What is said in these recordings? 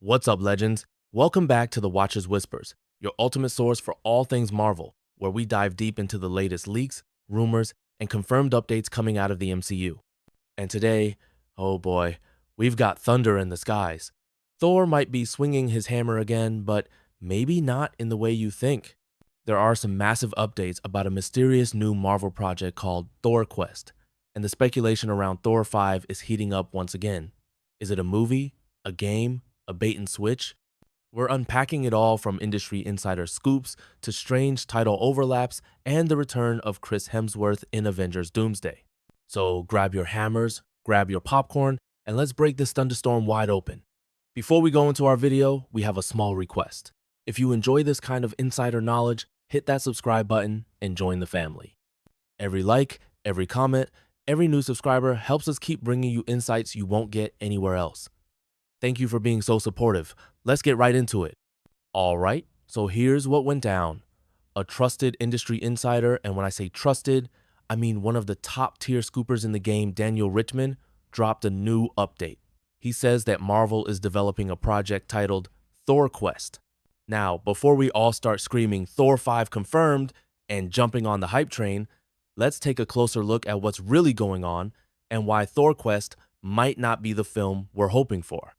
What's up, legends? Welcome back to the Watcher's Whispers, your ultimate source for all things Marvel, where we dive deep into the latest leaks, rumors, and confirmed updates coming out of the MCU. And today, oh boy, we've got thunder in the skies. Thor might be swinging his hammer again, but maybe not in the way you think. There are some massive updates about a mysterious new Marvel project called Thor Quest, and the speculation around Thor 5 is heating up once again. Is it a movie? A game? A bait and switch? We're unpacking it all, from industry insider scoops to strange title overlaps and the return of Chris Hemsworth in Avengers Doomsday. So grab your hammers, grab your popcorn, and let's break this thunderstorm wide open. Before we go into our video, we have a small request. If you enjoy this kind of insider knowledge, hit that subscribe button and join the family. Every like, every comment, every new subscriber helps us keep bringing you insights you won't get anywhere else. Thank you for being so supportive. Let's get right into it. All right, so here's what went down. A trusted industry insider, and when I say trusted, I mean one of the top tier scoopers in the game, Daniel Richtman, dropped a new update. He says that Marvel is developing a project titled Thor Quest. Now, before we all start screaming Thor 5 confirmed and jumping on the hype train, let's take a closer look at what's really going on and why Thor Quest might not be the film we're hoping for.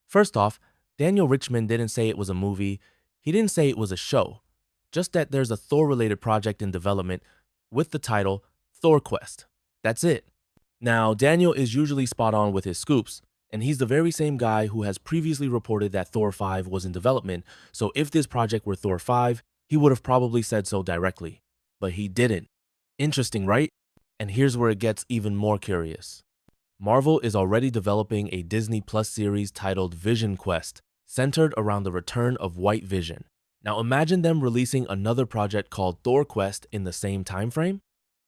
First off, Daniel Richtman didn't say it was a movie, he didn't say it was a show, just that there's a Thor-related project in development with the title Thor Quest. That's it. Now, Daniel is usually spot on with his scoops, and he's the very same guy who has previously reported that Thor 5 was in development, so if this project were Thor 5, he would have probably said so directly. But he didn't. Interesting, right? And here's where it gets even more curious. Marvel is already developing a Disney Plus series titled Vision Quest, centered around the return of White Vision. Now imagine them releasing another project called Thor Quest in the same time frame?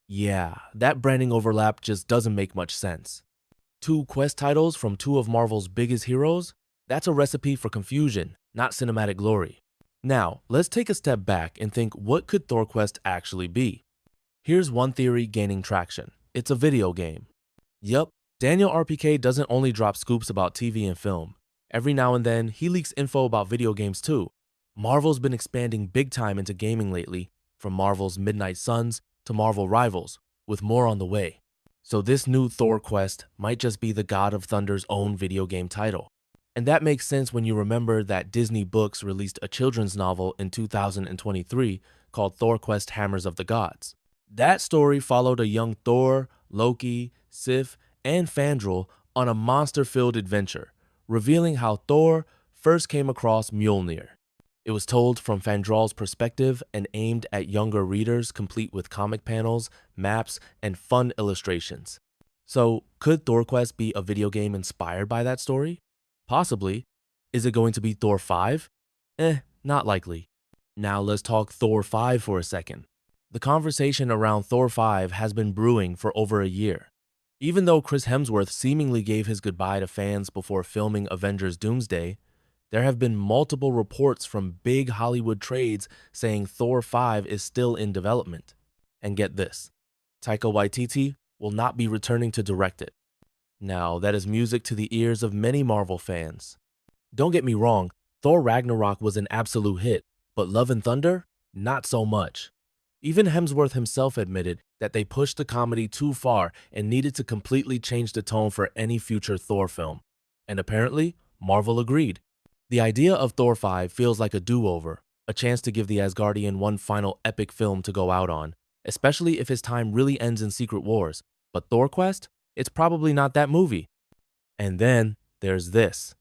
Yeah, that branding overlap just doesn't make much sense. Two Quest titles from two of Marvel's biggest heroes? That's a recipe for confusion, not cinematic glory. Now, let's take a step back and think, what could Thor Quest actually be? Here's one theory gaining traction. It's a video game. Yup. DanielRPK doesn't only drop scoops about TV and film. Every now and then, he leaks info about video games too. Marvel's been expanding big time into gaming lately, from Marvel's Midnight Suns to Marvel Rivals, with more on the way. So this new Thor Quest might just be the God of Thunder's own video game title. And that makes sense when you remember that Disney Books released a children's novel in 2023 called Thor Quest Hammers of the Gods. That story followed a young Thor, Loki, Sif, and Fandral on a monster-filled adventure, revealing how Thor first came across Mjolnir. It was told from Fandral's perspective and aimed at younger readers, complete with comic panels, maps, and fun illustrations. So, could Thor Quest be a video game inspired by that story? Possibly. Is it going to be Thor 5? Not likely. Now let's talk Thor 5 for a second. The conversation around Thor 5 has been brewing for over a year. Even though Chris Hemsworth seemingly gave his goodbye to fans before filming Avengers Doomsday, there have been multiple reports from big Hollywood trades saying Thor 5 is still in development. And get this, Taika Waititi will not be returning to direct it. Now, that is music to the ears of many Marvel fans. Don't get me wrong, Thor Ragnarok was an absolute hit, but Love and Thunder? Not so much. Even Hemsworth himself admitted that they pushed the comedy too far and needed to completely change the tone for any future Thor film. And apparently, Marvel agreed. The idea of Thor 5 feels like a do-over, a chance to give the Asgardian one final epic film to go out on, especially if his time really ends in Secret Wars. But Thor Quest? It's probably not that movie. And then there's this.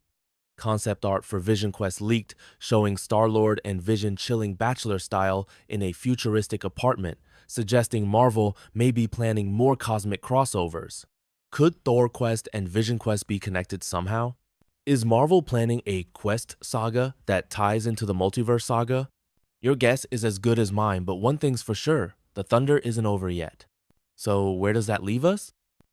Concept art for Vision Quest leaked, showing Star-Lord and Vision chilling bachelor style in a futuristic apartment, suggesting Marvel may be planning more cosmic crossovers. Could Thor Quest and Vision Quest be connected somehow? Is Marvel planning a Quest saga that ties into the multiverse saga? Your guess is as good as mine, but one thing's for sure, the thunder isn't over yet. So where does that leave us?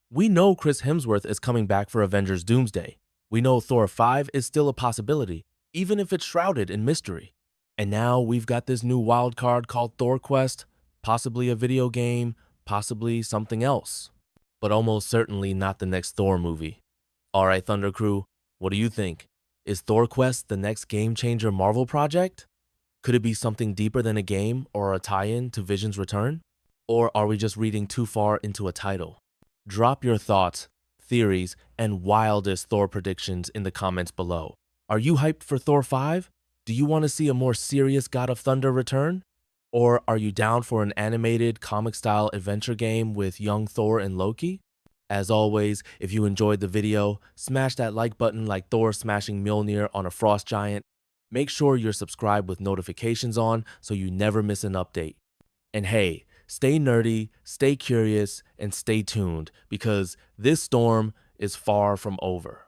We know Chris Hemsworth is coming back for Avengers Doomsday. We know Thor 5 is still a possibility, even if it's shrouded in mystery. And now we've got this new wild card called Thor Quest, possibly a video game, possibly something else. But almost certainly not the next Thor movie. Alright, Thunder Crew, what do you think? Is Thor Quest the next game-changer Marvel project? Could it be something deeper than a game or a tie-in to Vision's return? Or are we just reading too far into a title? Drop your thoughts, theories, and wildest Thor predictions in the comments below. Are you hyped for Thor 5? Do you want to see a more serious God of Thunder return? Or are you down for an animated, comic-style adventure game with young Thor and Loki? As always, if you enjoyed the video, smash that like button like Thor smashing Mjolnir on a frost giant. Make sure you're subscribed with notifications on so you never miss an update. And hey, stay nerdy, stay curious, and stay tuned because this storm is far from over.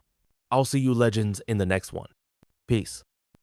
I'll see you legends in the next one. Peace.